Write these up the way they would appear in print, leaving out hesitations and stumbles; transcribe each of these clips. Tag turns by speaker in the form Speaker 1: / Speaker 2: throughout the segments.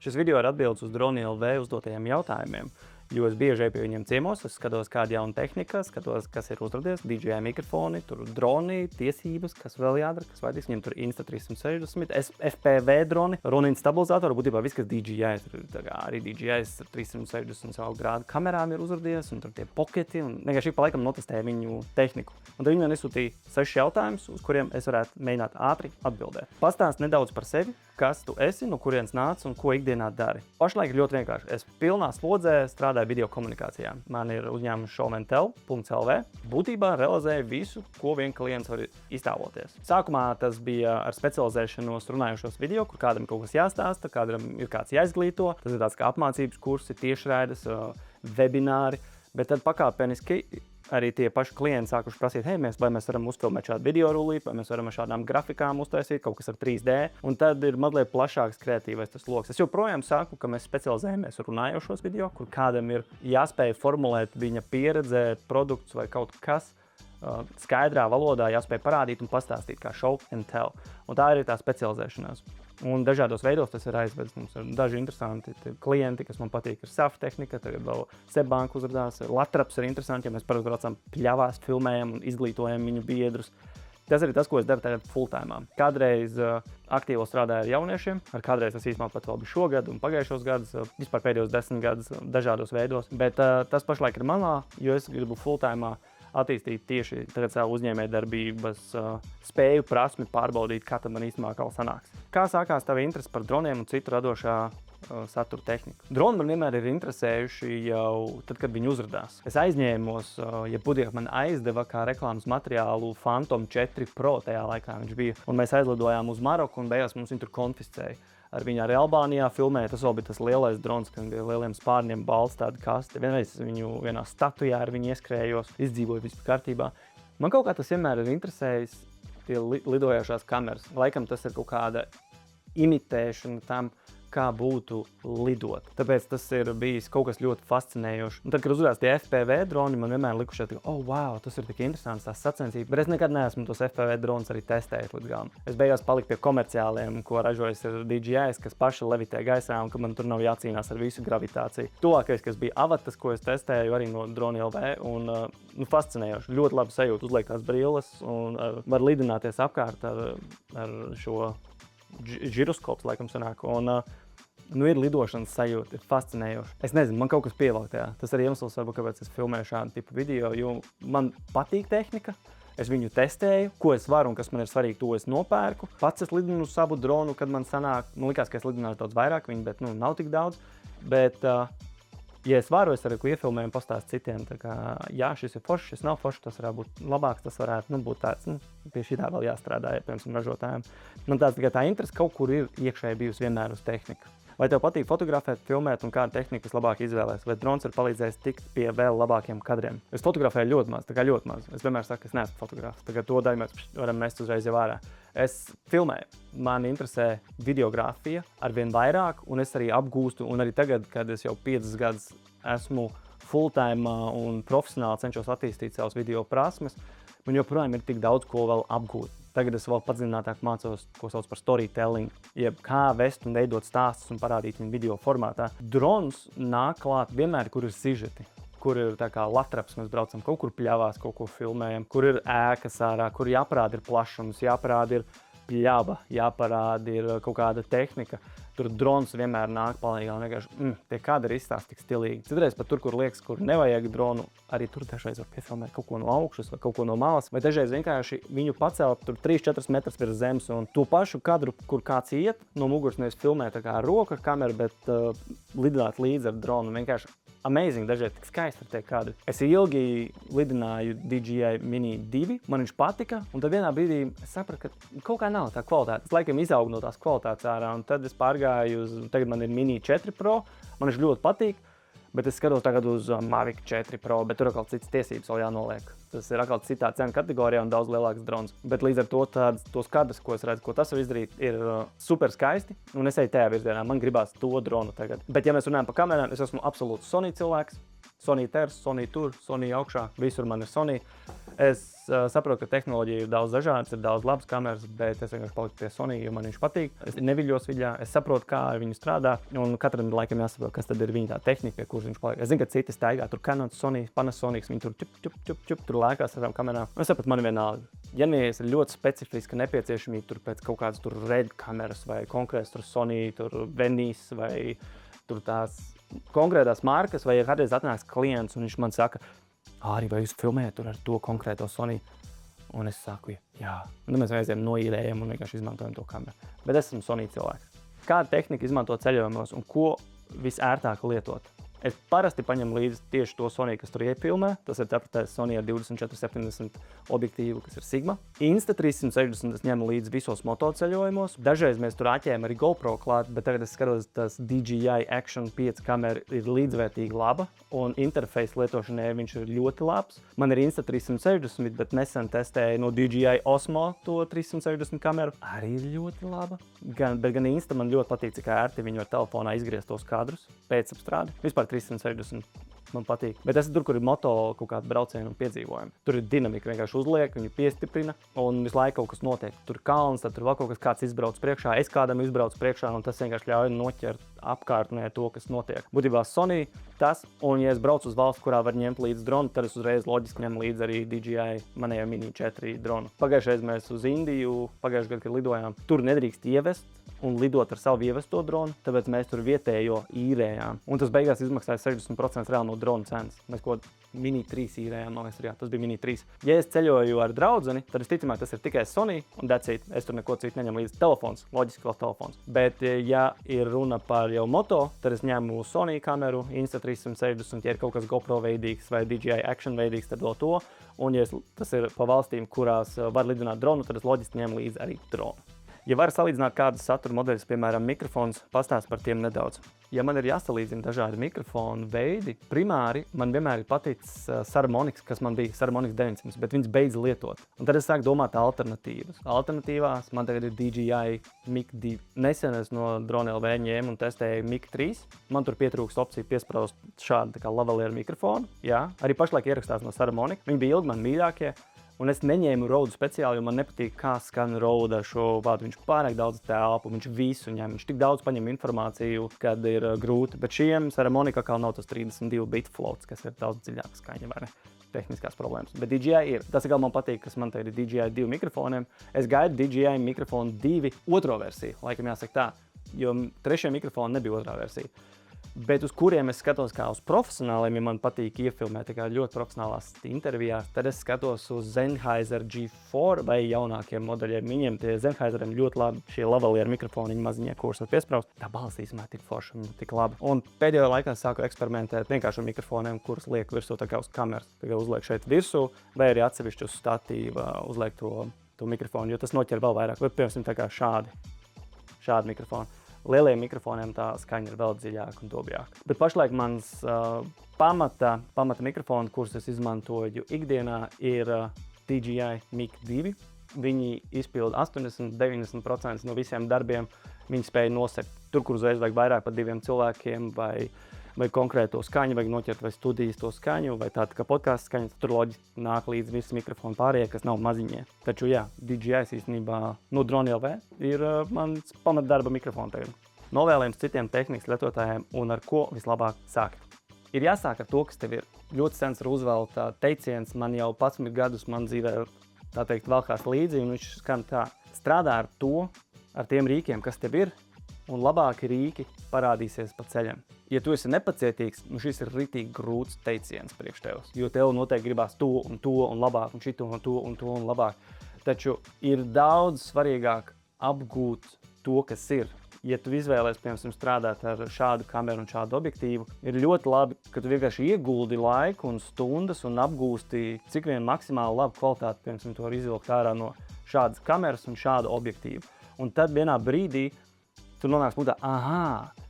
Speaker 1: Šis video ir atbildes uz Droni LV uzdotajiem jautājumiem, jo es bieži eju pie viņiem ciemos, es skatos kādu jaunu tehniku, skatos, kas ir uzradies, DJI mikrofoni, tur droni, tiesības, kas vēl jādara, kas vajadzīgs. Viņiem tur Insta360, FPV droni, Ronin stabilizātori, būtībā viss, kas DJI, tur arī DJI 360 savu grādu kamerām ir uzradies, un tur tie poketi, un vienkārši pa laikam notestēja viņu tehniku. Un tad viņi man nesūtīja 6 jautājumus, uz kuriem es varētu mēģināt ātri atbildēt. Pastāst nedaudz par sevi, kas tu esi, no kurienes nāc un ko ikdienā dari. Pašlaik ir ļoti vienkārši. Es pilnā slodzē strādāju video komunikācijā. Man ir uzņēmums showmentel.lv. Būtībā realizēju visu, ko vien klients var iztēloties. Sākumā tas bija ar specializēšanos runājošos video, kur kādam kaut kas jāstāsta, kādam ir kāds jāizglīto. Tas ir tāds kā apmācības kursi, tiešraides, webināri, bet tad pakāpeniski arī tie paši klienti sākuši prasīt, vai mēs varam uzfilmēt šādu video rullīti, vai mēs varam ar šādām grafikām uztaisīt kaut kas ar 3D. Un tad ir mazliet plašāks kreatīvais tas loks. Es joprojām saku, ka mēs specializējamies runājošos video, kur kādam ir jāspēj formulēt viņa pieredze, produkts vai kaut kas skaidrā valodā, jāspēj parādīt un pastāstīt kā show and tell. Un tā ir tā specializēšanās. Un dažādos veidos tas ir aizvedis. Mums ir daži interesanti klienti, kas man patīk, ir SAF tehnika, tagad vēl Seibanka uzrādās, Latraps ir interesanti, ja mēs parasti braucam pļavās, filmējam un izglītojam viņu biedrus. Tas arī tas, ko es daru tagad full-timā. Kādreiz aktīvo strādāju ar jauniešiem, kādreiz tas īstenībā pat vēl bija šogad un pagājušos gadus, vispār pēdējos 10 gadus dažādos veidos, bet tas pašlaik ir manā, jo es gribu full-timā attīstīt tieši tagad savu uzņēmējdarbības spēju, prasmi pārbaudīt, kā tad man īstenībā kaut kā sanāks. Kā sākās tava interese par droniem un citu radošā satura tehniku? Droni man vienmēr ir interesējuši jau tad, kad viņi uzradās. Es aizņēmos, ja Budija man aizdeva kā reklāmas materiālu Phantom 4 Pro tajā laikā viņš bija, un mēs aizlidojām uz Maroku un beigās mums viņu tur konfiscēja. Ar viņu arī Albānijā filmēja, tas vēl bija tas lielais drons, kad bija lieliem spārniem balts tāda kaste. Vienreiz viņu vienā statujā ar viņu ieskrējos, izdzīvoju viss kārtībā. Man kaut kā tas vienmēr ir interesējis, tie lidojošās kameras. Laikam tas ir kaut kāda imitēšana tam, kā būtu lidot. Tāpēc tas ir bijis kaut kas ļoti fascinējošs. Un tad, kad uzrādās tie FPV droni, man vienmēr likušies, ka, wow, tas ir tik interesants, tās sacensības. Bet es nekad neesmu tos FPV dronus arī testējis līdz galam. Es beigās paliku pie komerciāliem, ko ražojas ar DJI, kas paši levitē gaisā un ka man tur nav jācīnās ar visu gravitāciju. Tuvākais, kas bija avatas, ko es testēju arī no Droni LV, un fascinējoši. Ļoti labi sajūta, uzliek tās brilles un var lidināties apkārt ar šo žiroskops, laikam sanāk, un ir lidošanas sajūta, ir fascinējoši. Es nezinu, man kaut kas pievelk tajā. Tas arī iemesls, varbūt, kāpēc es filmēju šādu tipu video, jo man patīk tehnika, es viņu testēju, ko es varu un kas man ir svarīgi, to es nopērku. Pats es lidinu savu dronu, kad man sanāk, likās, ka es lidināšu daudz vairāk viņu, bet nav tik daudz. Bet, ja es varu, es arī iefilmēju un pastāstu citiem, tā kā, jā, šis ir foršs, šis nav foršs, tas varētu būt labāks, tas varētu būt tāds, pie šitā vēl jāstrādā, ja, piemēram, ražotājiem. Man tāds tikai tā interese kaut kur ir iekšēji bijusi vienmēr uz tehniku. Vai tev patīk fotografēt, filmēt un kādu tehniku vislabāk izvēlēs? Vai drons ir palīdzējis tikt pie vēl labākiem kadriem? Es fotografēju ļoti maz, tā kā ļoti maz. Es vienmēr saku, ka es neesmu fotogrāfs, tā kā to daļu mēs varam mest uzreiz jau ārā. Es filmēju, man interesē videogrāfija arvien vairāk, un es arī apgūstu, un arī tagad, kad es jau 5 gadus esmu full-time un profesionāli cenšos attīstīt savus video prasmes, man joprojām ir tik daudz, ko vēl apgūt. Tagad es vēl padziļinātāk mācos, ko sauc par storytelling, jeb kā vest un veidot stāstus un parādīt viņu video formātā. Drons nāk klāt vienmēr, kur ir sižeti, kur ir tā kā Latraps, mēs braucam kaut kur pļavās, kaut ko filmējam, kur ir ēkas ārā, kur jāparāda ir plašums, jāparāda ir pļava, jāparāda ir kaut kāda tehnika. Tur drons vienmēr nāk palīgā un vienkārši, tie kadri izstāsta tik stilīgi. Citreiz pat tur, kur liekas, kur nevajag dronu, arī tur dažreiz var piefilmēt kaut ko no augšas vai kaut ko no malas, vai dažreiz vienkārši viņu pacelt tur 3-4 metrus virs zemes un to pašu kadru, kur kāds iet, no muguras nevis filmē tā kā ar roku ar kameru, bet lidināt līdzi ar dronu. Vienkārši amazing, dažreiz tik skaisti ir tie kadri. Es ilgi lidināju DJI Mini 2, man viņš patika, un tad vienā brīdī es sapratu, ka kaut kā nav tā kvalitāte. Es laikam izaugu no tās kvalitātes ārā, un tad es pārgāju uz, tagad man ir Mini 4 Pro, man viņš ļoti patīk, bet es skatos tagad uz Mavic 4 Pro, bet tur atkal citas tiesības vēl jānoliek. Tas ir atkal citā cena kategorijā un daudz lielāks drons. Bet līdz ar to tos kadrus, ko es redzu, ko tas var izdarīt, ir super skaisti. Un es eju tajā virzienā, man gribās to dronu tagad. Bet ja mēs runājam par kamerām, es esmu absolūts Sony cilvēks. Sony ters, Sony tur, Sony augšā, visur man ir Sony. Es saprotu, ka tehnoloģija ir daudz dažādas, ir daudz labas kameras, bet es vienkārši paliku pie Sony, jo man viņš patīk. Es neviļos viļā, es saprotu, kā ar viņu strādā, un katram laikam jāsaprot, kas tad ir viņa tā tehnika, pie kuras viņš paliek. Es zinu, ka citi staigā, tur Canon, Sony, Panasonic, viņi tur tur lēkās ar tām kamerām. Es sapratu, man vienalga. Ja nevies ir ļoti specifiska nepieciešamība tur pēc kaut kādas tur RED kameras vai konkrēts tur Sony, tur Venice vai tur tās konkrētās markas, vai ja kādreiz atnāks klients un viņš man saka, arī vai jūs filmējat tur ar to konkrēto Sony? Un es saku, jā. Un tad mēs aizējām noīrējam un vienkārši izmantojam to kameru. Bet es esmu Sony cilvēks. Kāda tehnika izmanto ceļojumos un ko visērtāk lietot? Es parasti paņemu līdzi tieši to Sony, kas tur iefilmē. Tas ir tāpēc Sony ar 24-70 objektīvu, kas ir Sigma. Insta360 es ņemu līdzi visos motoceļojumos. Dažreiz mēs tur āķējam arī GoPro klāt, bet tagad es skatos, tas DJI Action 5 kamera ir līdzvērtīgi laba un interfejs lietošanai viņš ir ļoti labs. Man ir Insta360, bet nesen testēju no DJI Osmo to 360 kameru. Arī ir ļoti laba. Bet gan Insta man ļoti patīk, cik ērti viņi var telefonā izgriezt tos kadrus pēc apstrādi. Vispār 360 man patīk. Bet tas ir tur, kur ir moto kaut kāda brauciena un piedzīvojumi. Tur ir dinamika, vienkārši uzliek, viņu piestiprina un visu laiku kaut kas notiek. Tur kalns, tad tur vēl kaut kas kāds izbrauc priekšā, es kādam izbraucu priekšā un tas vienkārši ļauj noķert apkārtnē to, kas notiek. Būtībā Sony tas, un ja es braucu uz valsts, kurā var ņemt līdzi dronu, tad es uzreiz loģiski ņemu līdzi arī DJI manējo Mini 4 dronu. Pagājušajā reiz mēs uz Indiju, pagājušajā gadā, kad lidojām, tur nedrīkst ievest un lidot ar savu ievesto dronu, tāpēc mēs tur vietējo īrējām. Un tas beigās izmaksāja 60% reāli no drona cenas. Mēs ko Mini 3 īrējām, man liekas, jā, tas bija Mini 3. Ja es ceļoju ar draudzeni, tad es ticamāk, tas ir tikai Sony un that's it. Es tur neko citu neņemu līdzi. Telefons, loģiski vēl telefons. Bet ja ir runa par jau moto, tad es ņemu Sony kameru, Insta360, ja ir kaut kas GoPro veidīgs vai DJI Action veidīgs, tad vēl to. Un ja tas ir pa valstīm, kurās var lidināt dronu, tad es loģiski ņemu līdzi arī dronu. Ja var salīdzināt kādas satura modeļus, piemēram, mikrofons, pastāst par tiem nedaudz. Ja man ir jāsalīdzina dažādi mikrofonu veidi, primāri man vienmēr ir paticis Saramonics, kas man bija Saramonics 900, bet viņas beidz lietot. Un tad es sāku domāt alternatīvas. Alternatīvās man tagad ir DJI Mic 2. Nesen es no Drone LV ņēmu un testēju Mic 3. Man tur pietrūkst opcija piespraust šādu tā kā lavalier mikrofonu. Jā, arī pašlaik ierakstās no Saramonic. Viņi bija ilgi man mīļākie. Un es neņēmu Rode speciāli, jo man nepatīk, kā skan Rode ar šo vādu. Viņš pārāk daudz telpu, viņš visu ņem, viņš tik daudz paņem informāciju, kad ir grūti. Bet šiem Saramonic kā nav tas 32 bit floats, kas ir daudz dziļāks skaņa vai ne? Tehniskās problēmas. Bet DJI ir. Tas man patīk, kas man te ir DJI 2 mikrofoniem. Es gaidu DJI mikrofonu 2 otro versiju, laikam jāsaka tā, jo trešajā mikrofona nebija otrā versija. Bet uz kuriem es skatos kā uz profesionāliem, ja man patīk iefilmēt ļoti profesionālās intervijās, tad es skatos uz Sennheiser G4 vai jaunākiem modeļiem. Viņiem tie Sennheiseriem ļoti labi šie lavalieri mikrofoni, viņi maziņie kurus var piespraust. Tā balss īstenībā tik forša un tik laba. Un pēdējā laikā sāku eksperimentēt vienkārši ar mikrofoniem, kurus liek virsū tā kā uz kameras. Tagad uzliek šeit virsū vai arī atsevišķi uz statīva uzliek to mikrofonu, jo tas noķer vēl vairāk. Vai piemēram tā kā šādi mikrofoni. Lieliem mikrofoniem tā skaņa ir vēl dziļāka un dobjāka. Bet pašlaik mans pamata mikrofoni, kurus es izmantoju ikdienā, ir DJI Mic 2. Viņi izpilda 80-90% no visiem darbiem. Viņi spēja nosegt tur, kur uzreiz vajag vairāk par 2 cilvēkiem vai konkrēto skaņu, vajag noķert vai studijas to skaņu, vai tāda kā podcastu skaņa, tur loģiski nāk līdz visi mikrofoni pārējie, kas nav maziņie. Taču jā, DJI īstenībā no Drone LV ir mans pamatdarba mikrofoni tagad. Novēlējums citiem tehnikas lietotājiem un ar ko vislabāk sākt. Ir jāsāk ar to, kas tev ir. Ļoti sens Roosevelt teiciens, man jau 11 gadus man dzīvē, tā teikt, valkās līdzi, un viņš skan tā. Strādā ar to, ar tiem rīkiem, kas tev ir, un labāki rīki parādīsies pa ceļam. Ja tu esi nepacietīgs, šis ir ritīgi grūts teiciens priekš tevs, jo tev noteikti gribās to un labāk, un šito un to un labāk. Taču ir daudz svarīgāk apgūt to, kas ir. Ja tu izvēlies, piemēram, strādāt ar šādu kameru un šādu objektīvu, ir ļoti labi, ka tu vienkārši ieguldi laiku un stundas un apgūsti cik vien maksimāli labu kvalitāti, piemēram, to var izvilkt ārā no šādas kameras un šādu objektīvu. Un tad vienā brīdī tu nonāks punktā,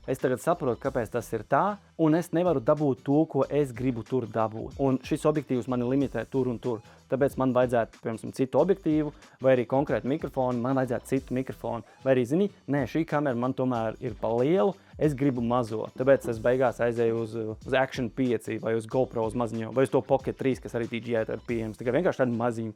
Speaker 1: es tagad saprotu, kāpēc tas ir tā, un es nevaru dabūt to, ko es gribu tur dabūt. Un šis objektīvs mani limitē tur un tur. Tāpēc man vajadzētu, piemēram, citu objektīvu, vai arī konkrētu mikrofonu, man vajadzētu citu mikrofonu. Vai arī, zini, nē, šī kamera man tomēr ir pa lielu, es gribu mazo. Tāpēc es beigās aizēju uz Action 5 vai uz GoPro uz maziņo, vai uz to Pocket 3, kas arī DJI ir pieejams. Tā kā vienkārši tādu maziņu.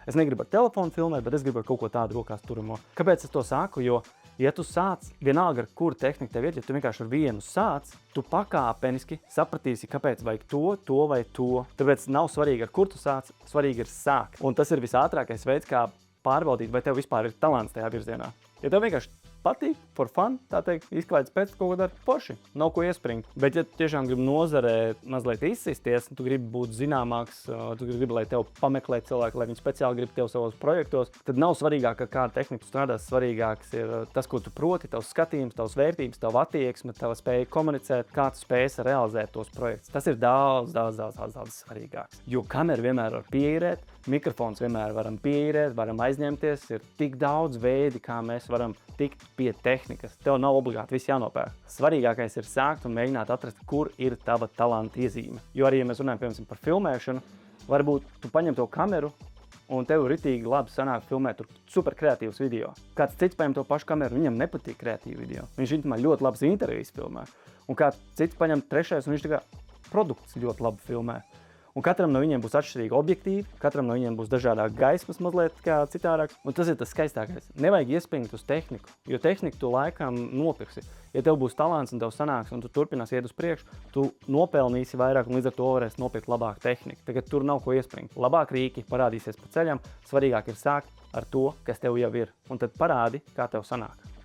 Speaker 1: Es negribu ar telefonu filmēt, bet es gribu ar kaut ko tādu rokās turamo. Kāpēc es to saku? Jo, ja tu sāc, vienalga ar kuru tehniku tev ir, ja tu vienkārši ar vienu sāc, tu pakāpeniski sapratīsi, kāpēc vajag to vai to. Tāpēc nav svarīgi, ar kur tu sāc, svarīgi ir sākt. Un tas ir visātrākais veids, kā pārbaudīt, vai tev vispār ir talants tajā virzienā. Ja tev vienkārši patīk, for fun, tā teikt, izklaides pēc kaut ko dar forši, nav ko iespringt. Bet ja tu tiešām gribi nozarē mazliet izsisties, tu gribi būt zināmāks, tu gribi, lai tev pameklē cilvēki, lai viņi speciāli grib tev savos projektos, tad nav svarīgāk, ar kādu tehniku strādās, svarīgāks ir tas, ko tu proti, tavs skatījums, tavs vērtības, tava attieksme, tava spēja komunicēt, kā tu spēsi realizēt tos projektus. Tas ir daudz svarīgāks. Jo kameru vienmēr var pieīrēt, mikrofons vienmēr varam pieīrēt, varam aizņemties, ir tik daudz veidi, kā mēs varam tikt pie tehnikas. Tev nav obligāti viss jānopērk. Svarīgākais ir sākt un mēģināt atrast, kur ir tava talanta iezīme. Jo arī, ja mēs runājam, piemēram, par filmēšanu, varbūt tu paņem to kameru un tev ritīgi labi sanāk filmēt tur super kreatīvus video. Kāds cits paņem to pašu kameru, viņam nepatīk kreatīvi video. Viņš intimā ļoti labas intervijas filmē. Un kāds cits paņem trešais un viņš tā kā produkts ļoti labi filmē. Un katram no viņiem būs atšķirīgi objektīvi, katram no viņiem būs dažādāk gaismas mazliet kā citādāks. Un tas ir tas skaistākais. Nevajag iespringt uz tehniku, jo tehniku tu laikam nopirksi. Ja tev būs talants un tev sanāks un tu turpinās iet uz priekšu, tu nopelnīsi vairāk un līdz ar to varēsi nopirkt labāku tehniku. Tagad tur nav ko iespringt. Labāk rīki parādīsies pa ceļam, svarīgāk ir sākt ar to, kas tev jau ir. Un tad parādi, kā tev sanāk.